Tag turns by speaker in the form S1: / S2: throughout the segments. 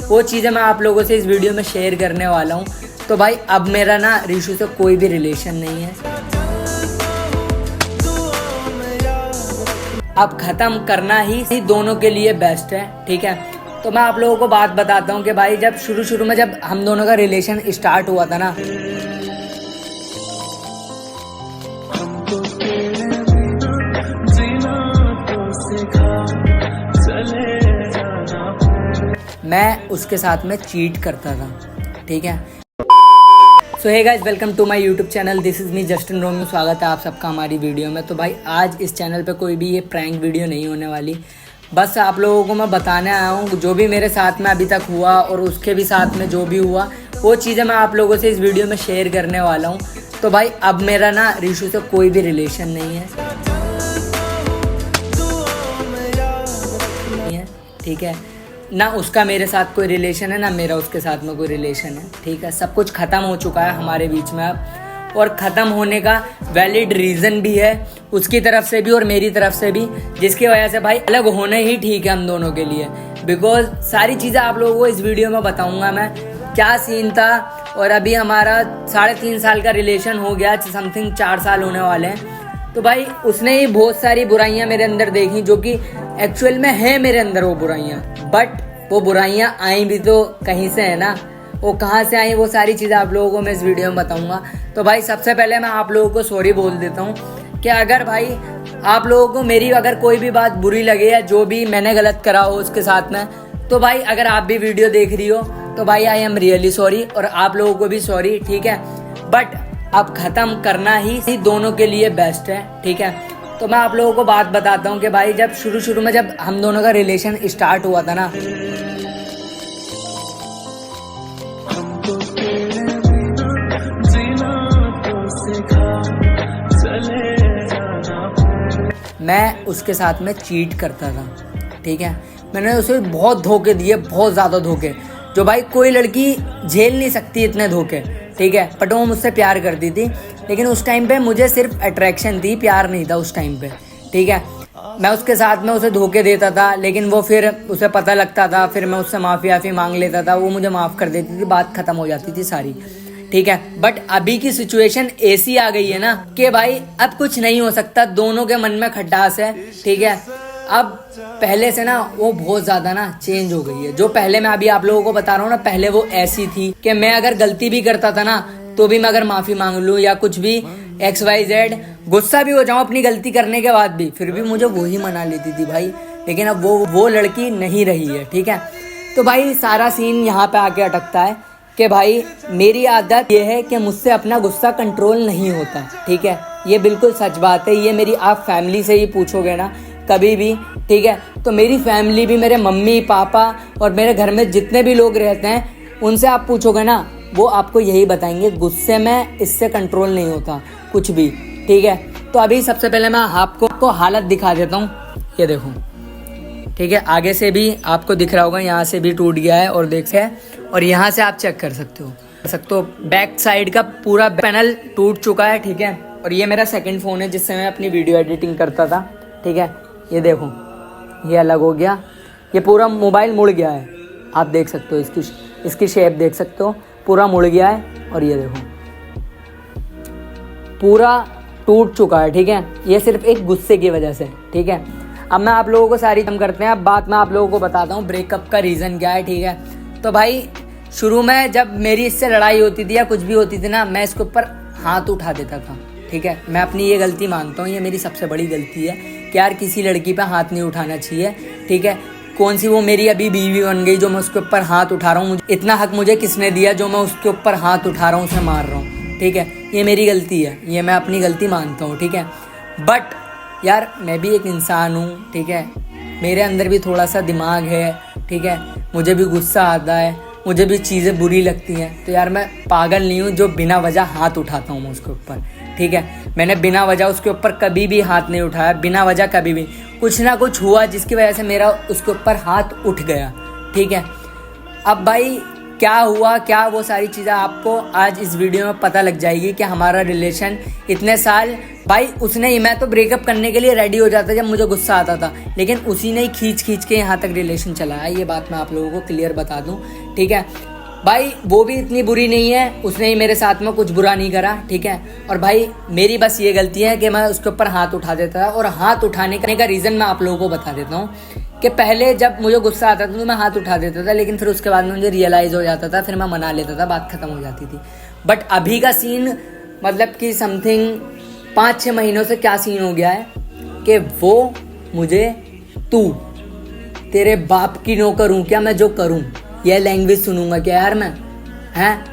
S1: वो चीज़ें मैं आप लोगों से इस वीडियो में शेयर करने वाला हूँ। तो भाई अब मेरा ना ऋषु से कोई भी रिलेशन नहीं है, अब ख़त्म करना ही दोनों के लिए बेस्ट है। ठीक है, तो मैं आप लोगों को बात बताता हूँ कि भाई जब शुरू में जब हम दोनों का रिलेशन स्टार्ट हुआ था ना, मैं उसके साथ में चीट करता था। ठीक है, so hey guys, welcome to my YouTube channel. This is me Justin Romeo. स्वागत है आप सबका हमारी वीडियो में। तो भाई आज इस चैनल पे कोई भी ये प्रैंक वीडियो नहीं होने वाली, बस आप लोगों को मैं बताने आया हूँ जो भी मेरे साथ में अभी तक हुआ और उसके भी साथ में जो भी हुआ वो चीज़ें मैं आप लोगों से इस वीडियो में शेयर करने वाला हूँ। तो भाई अब मेरा ना ऋषु से कोई भी रिलेशन नहीं है, ठीक है, ना उसका मेरे साथ कोई रिलेशन है, ना मेरा उसके साथ में कोई रिलेशन है। ठीक है, सब कुछ ख़त्म हो चुका है हमारे बीच में अब, और ख़त्म होने का वैलिड रीज़न भी है उसकी तरफ से भी और मेरी तरफ से भी, जिसकी वजह से भाई अलग होना ही ठीक है हम दोनों के लिए। बिकॉज सारी चीज़ें आप लोगों को इस वीडियो में बताऊंगा मैं, क्या सीन था। और अभी हमारा 3.5 साल का रिलेशन हो गया, समथिंग 4 साल होने वाले हैं। तो भाई उसने ही बहुत सारी बुराइयां मेरे अंदर देखी जो कि एक्चुअल में है मेरे अंदर वो बुराइयां, बट वो बुराइयां आई भी तो कहीं से है ना, वो कहाँ से आई वो सारी चीज़ें आप लोगों को मैं इस वीडियो में बताऊंगा। तो भाई सबसे पहले मैं आप लोगों को सॉरी बोल देता हूँ कि अगर भाई आप लोगों को मेरी अगर कोई भी बात बुरी लगे या जो भी मैंने गलत करा हो उसके साथ में, तो भाई अगर आप भी वीडियो देख रही हो तो भाई आई एम रियली सॉरी, और आप लोगों को भी सॉरी। ठीक है, बट अब ख़त्म करना ही दोनों के लिए बेस्ट है। ठीक है, तो मैं आप लोगों को बात बताता हूँ कि भाई जब शुरू में जब हम दोनों का रिलेशन स्टार्ट हुआ था ना, मैं उसके साथ में चीट करता था। ठीक है, मैंने उसे बहुत धोखे दिए, बहुत ज़्यादा धोखे, जो भाई कोई लड़की झेल नहीं सकती इतने धोखे। ठीक है, बट वो मुझसे प्यार करती थी, लेकिन उस टाइम पे मुझे सिर्फ अट्रैक्शन थी, प्यार नहीं था उस टाइम पे। ठीक है, मैं उसके साथ में उसे धोखे देता था, लेकिन वो फिर उसे पता लगता था, फिर मैं उससे माफ़ी मांग लेता था, वो मुझे माफ़ कर देती थी, बात ख़त्म हो जाती थी सारी। ठीक है, बट अभी की सिचुएशन ऐसी आ गई है ना कि भाई अब कुछ नहीं हो सकता, दोनों के मन में खटास है। ठीक है, अब पहले से ना वो बहुत ज़्यादा ना चेंज हो गई है। जो पहले मैं अभी आप लोगों को बता रहा हूँ ना, पहले वो ऐसी थी कि मैं अगर गलती भी करता था ना तो भी मैं अगर माफ़ी मांग लूँ या कुछ भी XYZ, गुस्सा भी हो जाऊँ अपनी गलती करने के बाद भी, फिर भी मुझे वही मना लेती थी भाई। लेकिन अब वो लड़की नहीं रही है। ठीक है, तो भाई सारा सीन यहाँ पे आके अटकता है कि भाई मेरी आदत ये है कि मुझसे अपना गुस्सा कंट्रोल नहीं होता। ठीक है, ये बिल्कुल सच बात है, ये मेरी आप फैमिली से ही पूछोगे ना कभी भी, ठीक है, तो मेरी फैमिली भी, मेरे मम्मी पापा और मेरे घर में जितने भी लोग रहते हैं उनसे आप पूछोगे ना, वो आपको यही बताएंगे, गुस्से में इससे कंट्रोल नहीं होता कुछ भी। ठीक है, तो अभी सबसे पहले मैं आपको हालत दिखा देता हूँ, ये देखो। ठीक है, आगे से भी आपको दिख रहा होगा, यहाँ से भी टूट गया है और देख से, और यहाँ से आप चेक कर सकते हो बैक साइड का पूरा पैनल टूट चुका है। ठीक है, और ये मेरा सेकंड फ़ोन है जिससे मैं अपनी वीडियो एडिटिंग करता था। ठीक है, ये देखो, ये अलग हो गया, ये पूरा मोबाइल मुड़ गया है, आप देख सकते हो, इसकी शेप देख सकते हो, पूरा मुड़ गया है, और ये देखो पूरा टूट चुका है। ठीक है, ये सिर्फ एक गुस्से की वजह से। ठीक है, अब मैं आप लोगों को सारी खत्म करते हैं, अब बात मैं आप लोगों को बताता हूँ ब्रेकअप का रीज़न क्या है। ठीक है, तो भाई शुरू में जब मेरी इससे लड़ाई होती थी या कुछ भी होती थी ना, मैं इसके ऊपर हाथ उठा देता था। ठीक है, मैं अपनी ये गलती मानता हूँ, ये मेरी सबसे बड़ी गलती है कि यार किसी लड़की पे हाथ नहीं उठाना चाहिए। ठीक है, कौन सी वो मेरी अभी बीवी बन गई जो मैं उसके ऊपर हाथ उठा रहा हूँ, इतना हक मुझे किसने दिया जो मैं उसके ऊपर हाथ उठा रहा हूँ, उसे मार रहा हूँ। ठीक है, ये मेरी गलती है, ये मैं अपनी गलती मानता हूँ। ठीक है, बट यार मैं भी एक इंसान हूँ। ठीक है, मेरे अंदर भी थोड़ा सा दिमाग है। ठीक है, मुझे भी गुस्सा आता है, मुझे भी चीज़ें बुरी लगती हैं, तो यार मैं पागल नहीं हूँ जो बिना वजह हाथ उठाता हूँ मैं उसके ऊपर। ठीक है, मैंने बिना वजह उसके ऊपर कभी भी हाथ नहीं उठाया, बिना वजह कभी भी। कुछ ना कुछ हुआ जिसकी वजह से मेरा उसके ऊपर हाथ उठ गया। ठीक है, अब भाई क्या हुआ, क्या, वो सारी चीज़ें आपको आज इस वीडियो में पता लग जाएगी कि हमारा रिलेशन इतने साल भाई उसने ही, मैं तो ब्रेकअप करने के लिए रेडी हो जाता जब मुझे गुस्सा आता था, लेकिन उसी ने ही खींच के यहाँ तक रिलेशन चलाया। ये बात मैं आप लोगों को क्लियर बता दूं, ठीक है भाई। वो भी इतनी बुरी नहीं है, उसने ही मेरे साथ में कुछ बुरा नहीं करा, ठीक है। और भाई मेरी बस ये गलती है कि मैं उसके ऊपर हाथ उठा देता था, और हाथ उठाने का रीज़न मैं आप लोगों को बता देता हूँ कि पहले जब मुझे गुस्सा आता था तो मैं हाथ उठा देता था, लेकिन फिर उसके बाद में मुझे रियलाइज़ हो जाता था, फिर मैं मना लेता था, बात खत्म हो जाती थी। बट अभी का सीन मतलब कि समथिंग 5-6 महीनों से क्या सीन हो गया है कि वो मुझे तू तेरे बाप की नौकर हूँ क्या, मैं जो करूँ यह लैंग्वेज सुनूंगा क्या यार मैं, हैं?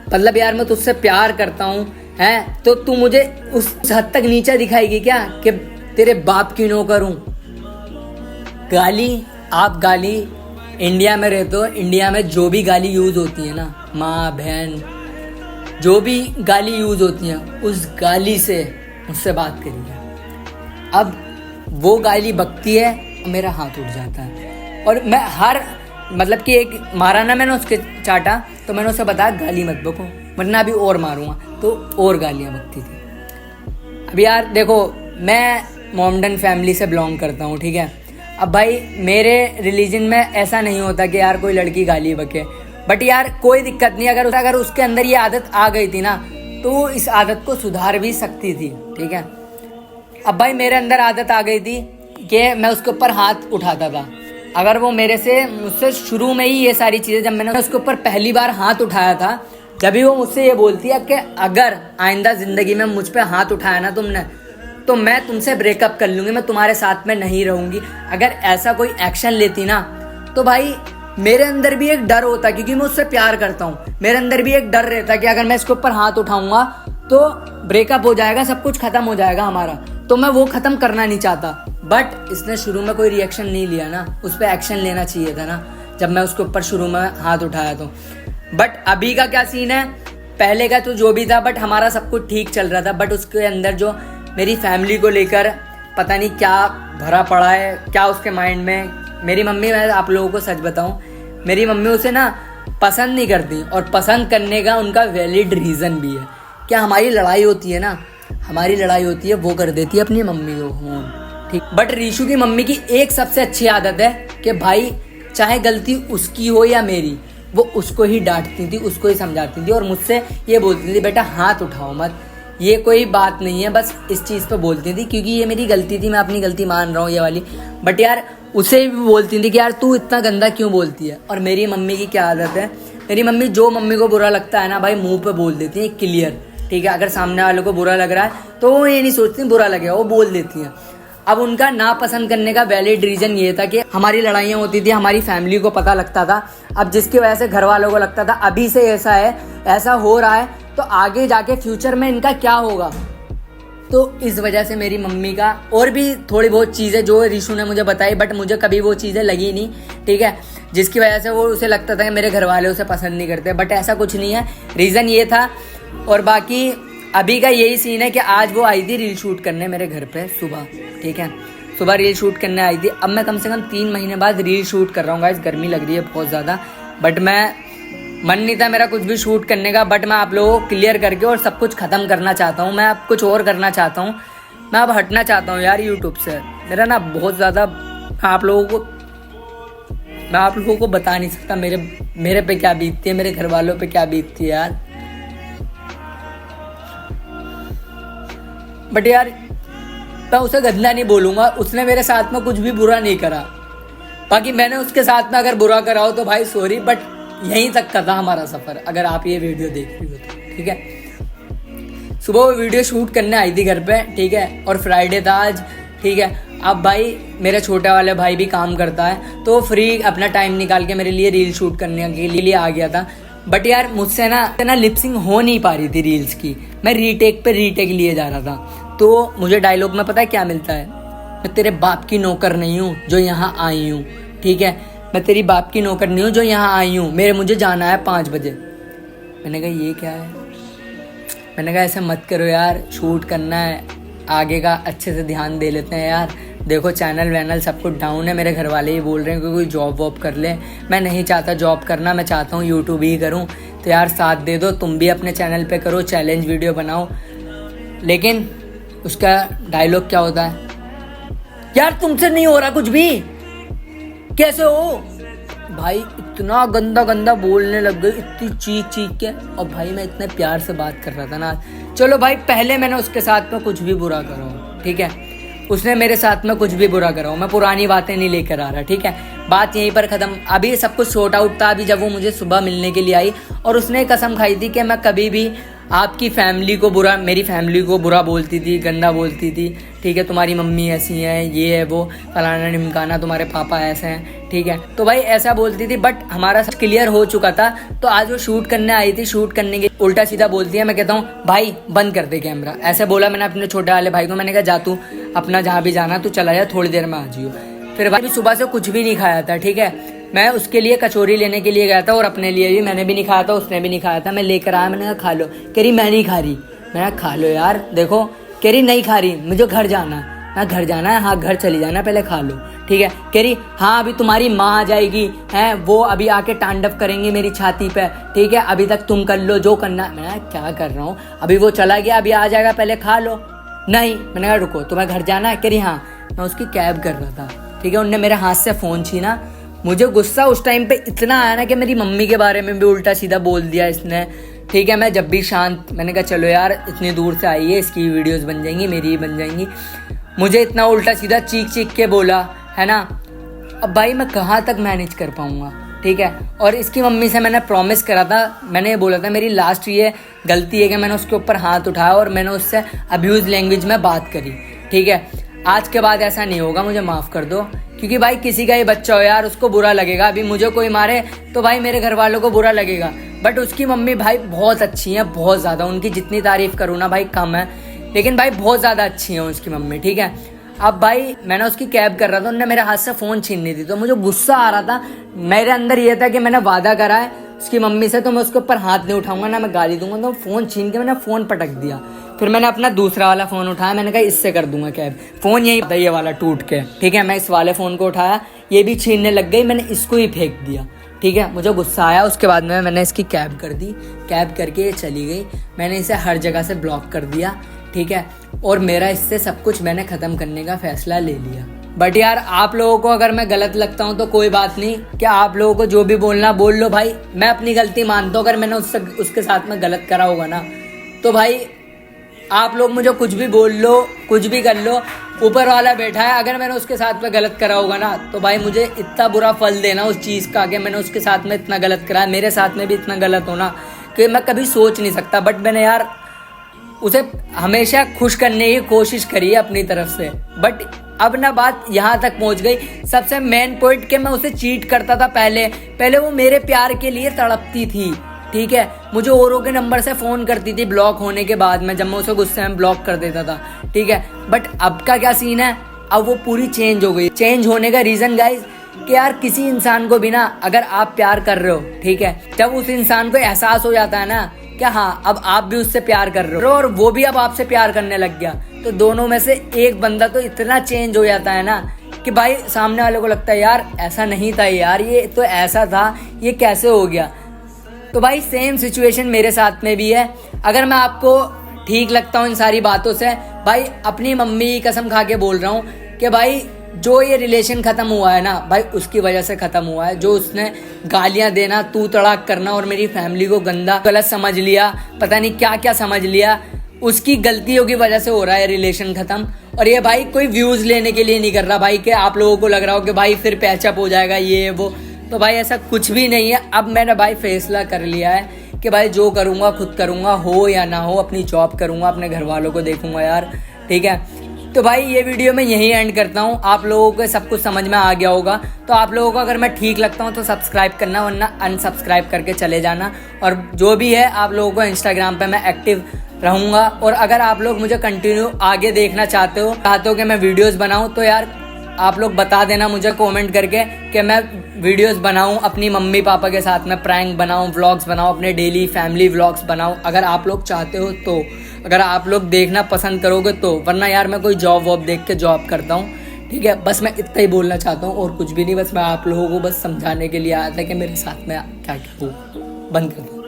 S1: मतलब यार मैं तुझसे प्यार करता हूँ, हैं? तो तू मुझे उस हद तक नीचा दिखाएगी क्या कि तेरे बाप की नौकर हूँ? गाली, आप गाली इंडिया में रहते हो, इंडिया में जो भी गाली यूज़ होती है ना, माँ बहन जो भी गाली यूज़ होती हैं, उस गाली से मुझसे बात करिए। अब वो गाली बकती है, मेरा हाथ उठ जाता है, और मैं हर मतलब कि एक मारा ना मैंने उसके चाटा, तो मैंने उसे बताया गाली मत बको वरना अभी और मारूंगा, तो और गालियाँ बकती थी। अब यार देखो, मैं मोमडन फैमिली से बिलोंग करता हूँ, ठीक है। अब भाई मेरे रिलीजन में ऐसा नहीं होता कि यार कोई लड़की गाली बके, बट यार कोई दिक्कत नहीं, अगर उसके अंदर ये आदत आ गई थी ना, तो इस आदत को सुधार भी सकती थी, ठीक है। अब भाई मेरे अंदर आदत आ गई थी कि मैं उसके ऊपर हाथ उठाता था। अगर वो मुझसे शुरू में ही ये सारी चीज़ें, जब मैंने उसके ऊपर पहली बार हाथ उठाया था, जब भी वो मुझसे ये बोलती है कि अगर आइंदा ज़िंदगी में मुझ पे हाथ उठाया ना तुमने, तो मैं तुमसे ब्रेकअप कर लूँगी, मैं तुम्हारे साथ में नहीं रहूँगी। अगर ऐसा कोई एक्शन लेती ना, तो भाई मेरे अंदर भी एक डर होता, क्योंकि मैं उससे प्यार करता हूँ, मेरे अंदर भी एक डर रहता कि अगर मैं इसके ऊपर हाथ उठाऊँगा तो ब्रेकअप हो जाएगा, सब कुछ ख़त्म हो जाएगा हमारा, तो मैं वो ख़त्म करना नहीं चाहता। बट इसने शुरू में कोई रिएक्शन नहीं लिया ना, उस पर एक्शन लेना चाहिए था ना, जब मैं उसके ऊपर शुरू में हाथ उठाया तो। बट अभी का क्या सीन है, पहले का तो जो भी था, बट हमारा सब कुछ ठीक चल रहा था, बट उसके अंदर जो मेरी फैमिली को लेकर पता नहीं क्या भरा पड़ा है, क्या उसके माइंड में। मेरी मम्मी, मैं आप लोगों को सच बताऊं, मेरी मम्मी उसे ना पसंद नहीं करती, और पसंद करने का उनका वैलिड रीज़न भी है। क्या हमारी लड़ाई होती है ना, हमारी लड़ाई होती है, वो कर देती है अपनी मम्मी को फोन, ठीक। बट रीशु की मम्मी की एक सबसे अच्छी आदत है कि भाई चाहे गलती उसकी हो या मेरी, वो उसको ही डांटती थी, उसको ही समझाती थी, और मुझसे ये बोलती थी बेटा हाथ उठाओ मत, ये कोई बात नहीं है, बस इस चीज़ पे बोलती थी क्योंकि ये मेरी गलती थी, मैं अपनी गलती मान रहा हूँ ये वाली। बट यार उसे भी बोलती थी कि यार तू इतना गंदा क्यों बोलती है। और मेरी मम्मी की क्या आदत है, मेरी मम्मी जो मम्मी को बुरा लगता है ना भाई, मुंह पे बोल देती है क्लियर, ठीक है। अगर सामने वाले को बुरा लग रहा है तो वो ये नहीं सोचती बुरा लगेगा, वो बोल देती हैं। अब उनका नापसंद करने का वैलिड रीज़न ये था कि हमारी लड़ाइयाँ होती थी, हमारी फैमिली को पता लगता था, अब जिसकी वजह से घर वालों को लगता था अभी से ऐसा है, ऐसा हो रहा है, तो आगे जाके फ्यूचर में इनका क्या होगा। तो इस वजह से मेरी मम्मी का, और भी थोड़ी बहुत चीज़ें जो रीशु ने मुझे बताई, बट मुझे कभी वो चीज़ें लगी नहीं, ठीक है, जिसकी वजह से वो उसे लगता था कि मेरे घर वाले उसे पसंद नहीं करते, बट ऐसा कुछ नहीं है, रीज़न ये था। और बाकी अभी का यही सीन है कि आज वो आई थी रील शूट करने मेरे घर पे सुबह, ठीक है, सुबह रील शूट करने आई थी। अब मैं कम से कम 3 महीने बाद रील शूट कर रहा हूँ गाइस, गर्मी लग रही है बहुत ज़्यादा, बट मैं मन नहीं था मेरा कुछ भी शूट करने का, बट मैं आप लोगों को क्लियर करके और सब कुछ ख़त्म करना चाहता हूँ, मैं अब कुछ और करना चाहता हूँ, मैं अब हटना चाहता हूँ यार यूट्यूब से। मेरा ना बहुत ज़्यादा, मैं आप लोगों को बता नहीं सकता मेरे पे क्या बीतती है, मेरे घर वालों पे क्या बीतती है यार। बट यार मैं उसे गंदा नहीं बोलूँगा, उसने मेरे साथ में कुछ भी बुरा नहीं करा, बाकी मैंने उसके साथ में अगर बुरा करा हो तो भाई सॉरी, बट यहीं तक का था हमारा सफ़र, अगर आप ये वीडियो देख रही हो तो, ठीक है। सुबह वो वीडियो शूट करने आई थी घर पे, ठीक है, और फ्राइडे था आज, ठीक है। अब भाई मेरे छोटे वाले भाई भी काम करता है, तो फ्री अपना टाइम निकाल के मेरे लिए रील शूट करने के लिए आ गया था। बट यार मुझसे ना लिपसिंग हो नहीं पा रही थी रील्स की, मैं रीटेक पे रीटेक लिए जा रहा था। तो मुझे डायलॉग में पता है क्या मिलता है, मैं तेरे बाप की नौकर नहीं हूँ जो यहाँ आई हूँ, ठीक है, मैं तेरी बाप की नौकर नहीं हूँ जो यहाँ आई हूँ, मुझे जाना है 5 बजे। मैंने कहा ये क्या है, मैंने कहा ऐसे मत करो यार, शूट करना है, आगे का अच्छे से ध्यान दे लेते हैं यार, देखो चैनल वैनल सब कुछ डाउन है, मेरे घर वाले ही बोल रहे हैं कि कोई जॉब वॉब कर ले, मैं नहीं चाहता जॉब करना, मैं चाहता हूँ यूट्यूब ही करूँ, तो यार साथ दे दो, तुम भी अपने चैनल पे करो, चैलेंज वीडियो बनाओ। लेकिन उसका डायलॉग क्या होता है, यार तुमसे नहीं हो रहा कुछ भी, कैसे हो। भाई इतना गंदा गंदा बोलने लग गई, इतनी चीख चीख के। और भाई मैं इतने प्यार से बात कर रहा था ना। चलो भाई पहले मैंने उसके साथ में कुछ भी बुरा करा हो, ठीक है, उसने मेरे साथ में कुछ भी बुरा करा हो, मैं पुरानी बातें नहीं लेकर आ रहा, ठीक है, बात यहीं पर ख़त्म। अभी सब कुछ शॉर्ट आउट था। अभी जब वो मुझे सुबह मिलने के लिए आई और उसने कसम खाई थी कि मैं कभी भी आपकी फैमिली को बुरा, मेरी फैमिली को बुरा बोलती थी, गंदा बोलती थी, ठीक है, तुम्हारी मम्मी ऐसी है, ये है वो, फलाना ढिमकाना, तुम्हारे पापा ऐसे हैं, ठीक है, तो भाई ऐसा बोलती थी। बट हमारा सब क्लियर हो चुका था। तो आज वो शूट करने आई थी, शूट करने के उल्टा सीधा बोलती है। मैं कहता हूँ भाई बंद कर दे कैमरा, ऐसे बोला मैंने अपने छोटे वाले भाई को। मैंने कहा जा तू अपना जहाँ भी जाना तू चला जा, थोड़ी देर में आ जियो। फिर भाई सुबह से कुछ भी नहीं खाया था, ठीक है, मैं उसके लिए कचौरी लेने के लिए गया था और अपने लिए भी, मैंने भी नहीं खाया था, उसने भी नहीं खाया था। मैं लेकर आया, मैंने कहा खा लो। कह रही मैं नहीं खा रही। मैंने कहा खा लो यार, देखो। कह रही नहीं खा रही, मुझे घर जाना है। मैं घर जाना है, हाँ घर चली जाना, पहले खा लो, ठीक है। कह रही हाँ अभी तुम्हारी माँ आ जाएगी, है वो अभी आके तांडव करेंगी मेरी छाती पे, ठीक है, अभी तक तुम कर लो जो करना। मैं क्या कर रहा हूँ, अभी वो चला गया, अभी आ जाएगा, पहले खा लो। नहीं, मैंने कहा रुको, तुम्हें घर जाना है। कह रही हाँ। मैं उसकी कैब कर रहा था, ठीक है, उनने मेरे हाथ से फ़ोन छीना। मुझे गुस्सा उस टाइम पे इतना आया ना कि मेरी मम्मी के बारे में भी उल्टा सीधा बोल दिया इसने, ठीक है। मैं जब भी शांत, मैंने कहा चलो यार इतनी दूर से आई है, इसकी वीडियोस बन जाएंगी, मेरी ही बन जाएंगी। मुझे इतना उल्टा सीधा चीख चीख के बोला, है ना। अब भाई मैं कहाँ तक मैनेज कर पाऊँगा, ठीक है। और इसकी मम्मी से मैंने प्रॉमिस करा था, मैंने बोला था मेरी लास्ट ये गलती है कि मैंने उसके ऊपर हाथ उठाया और मैंने उससे अब्यूज़ लैंग्वेज में बात करी, ठीक है। आज के बाद ऐसा नहीं होगा, मुझे माफ़ कर दो। क्योंकि भाई किसी का ही बच्चा हो यार, उसको बुरा लगेगा। अभी मुझे कोई मारे तो भाई मेरे घर वालों को बुरा लगेगा। बट उसकी मम्मी भाई बहुत अच्छी है, बहुत ज़्यादा। उनकी जितनी तारीफ़ करूँ ना भाई कम है, लेकिन भाई बहुत ज़्यादा अच्छी है उसकी मम्मी, ठीक है। अब भाई मैंने उसकी कैब कर रहा था, उन्होंने मेरे हाथ से फ़ोन छीननी थी, तो मुझे गुस्सा आ रहा था। मेरे अंदर ये था कि मैंने वादा करा है उसकी मम्मी से, तो मैं उसके ऊपर हाथ नहीं उठाऊंगा, ना मैं गाली दूंगा। तो फ़ोन छीन के मैंने फ़ोन पटक दिया। फिर मैंने अपना दूसरा वाला फ़ोन उठाया, मैंने कहा इससे कर दूंगा कैब। फ़ोन यही था, ये वाला टूट के, ठीक है। मैं इस वाले फ़ोन को उठाया, ये भी छीनने लग गई, मैंने इसको ही फेंक दिया, ठीक है। मुझे गुस्सा आया। उसके बाद में मैंने इसकी कैब कर दी, कैब करके ये चली गई। मैंने इसे हर जगह से ब्लॉक कर दिया, ठीक है। और मेरा इससे सब कुछ मैंने ख़त्म करने का फ़ैसला ले लिया। बट यार आप लोगों को अगर मैं गलत लगता हूँ तो कोई बात नहीं, क्या आप लोगों को जो भी बोलना बोल लो भाई। मैं अपनी गलती मानता हूँ, अगर मैंने उसके साथ में गलत करा होगा ना, तो भाई आप लोग मुझे कुछ भी बोल लो, कुछ भी कर लो, ऊपर वाला बैठा है। अगर मैंने उसके साथ में गलत करा होगा ना, तो भाई मुझे इतना बुरा फल देना उस चीज़ का कि मैंने उसके साथ में इतना गलत करा, मेरे साथ में भी इतना गलत होना कि मैं कभी सोच नहीं सकता। बट मैंने यार उसे हमेशा खुश करने की कोशिश करी है अपनी तरफ से। बट अब ना बात यहाँ तक पहुँच गई। सबसे मेन पॉइंट कि मैं उसे चीट करता था। पहले वो मेरे प्यार के लिए तड़पती थी, ठीक है। मुझे औरों के नंबर से फ़ोन करती थी ब्लॉक होने के बाद में, जब मैं उसे गुस्से में ब्लॉक कर देता था, ठीक है। बट अब का क्या सीन है, अब वो पूरी चेंज हो गई। चेंज होने का रीज़न गाइज कि यार किसी इंसान को भी ना अगर आप प्यार कर रहे हो, ठीक है, जब उस इंसान को एहसास हो जाता है ना क्या हाँ अब आप भी उससे प्यार कर रहे हो और वो भी अब आपसे प्यार करने लग गया, तो दोनों में से एक बंदा तो इतना चेंज हो जाता है ना कि भाई सामने वाले को लगता है यार ऐसा नहीं था यार, ये तो ऐसा था, ये कैसे हो गया। तो भाई सेम सिचुएशन मेरे साथ में भी है। अगर मैं आपको ठीक लगता हूँ इन सारी बातों से, भाई अपनी मम्मी की कसम खा के बोल रहा हूँ कि भाई जो ये रिलेशन ख़त्म हुआ है ना भाई उसकी वजह से ख़त्म हुआ है। जो उसने गालियाँ देना, तू तड़ाक करना और मेरी फैमिली को गंदा गलत समझ लिया, पता नहीं क्या क्या समझ लिया, उसकी गलतियों की वजह से हो रहा है रिलेशन ख़त्म। और ये भाई कोई व्यूज़ लेने के लिए नहीं कर रहा भाई कि आप लोगों को लग रहा हो कि भाई फिर पैचअप हो जाएगा ये वो, तो भाई ऐसा कुछ भी नहीं है। अब मैंने भाई फैसला कर लिया है कि भाई जो करूँगा खुद करूँगा, हो या ना हो, अपनी जॉब करूँगा, अपने घर वालों को देखूँगा यार, ठीक है। तो भाई ये वीडियो मैं यहीं एंड करता हूँ। आप लोगों को सब कुछ समझ में आ गया होगा। तो आप लोगों को अगर मैं ठीक लगता हूँ तो सब्सक्राइब करना, वरना अनसब्सक्राइब करके चले जाना। और जो भी है आप लोगों को इंस्टाग्राम पे मैं एक्टिव रहूँगा। और अगर आप लोग मुझे कंटिन्यू आगे देखना चाहते हो कि मैं वीडियोज़ बनाऊँ, तो यार आप लोग बता देना मुझे कमेंट करके कि मैं वीडियोस बनाऊं, अपनी मम्मी पापा के साथ में प्रैंक बनाऊं, व्लॉग्स बनाऊं, अपने डेली फैमिली व्लॉग्स बनाऊं। अगर आप लोग चाहते हो तो, अगर आप लोग देखना पसंद करोगे तो, वरना यार मैं कोई जॉब वॉब देख के जॉब करता हूं, ठीक है। बस मैं इतना ही बोलना चाहता हूं और कुछ भी नहीं। बस मैं आप लोगों को बस समझाने के लिए आया था कि मेरे साथ में क्या क्या हो। बंद कर दो।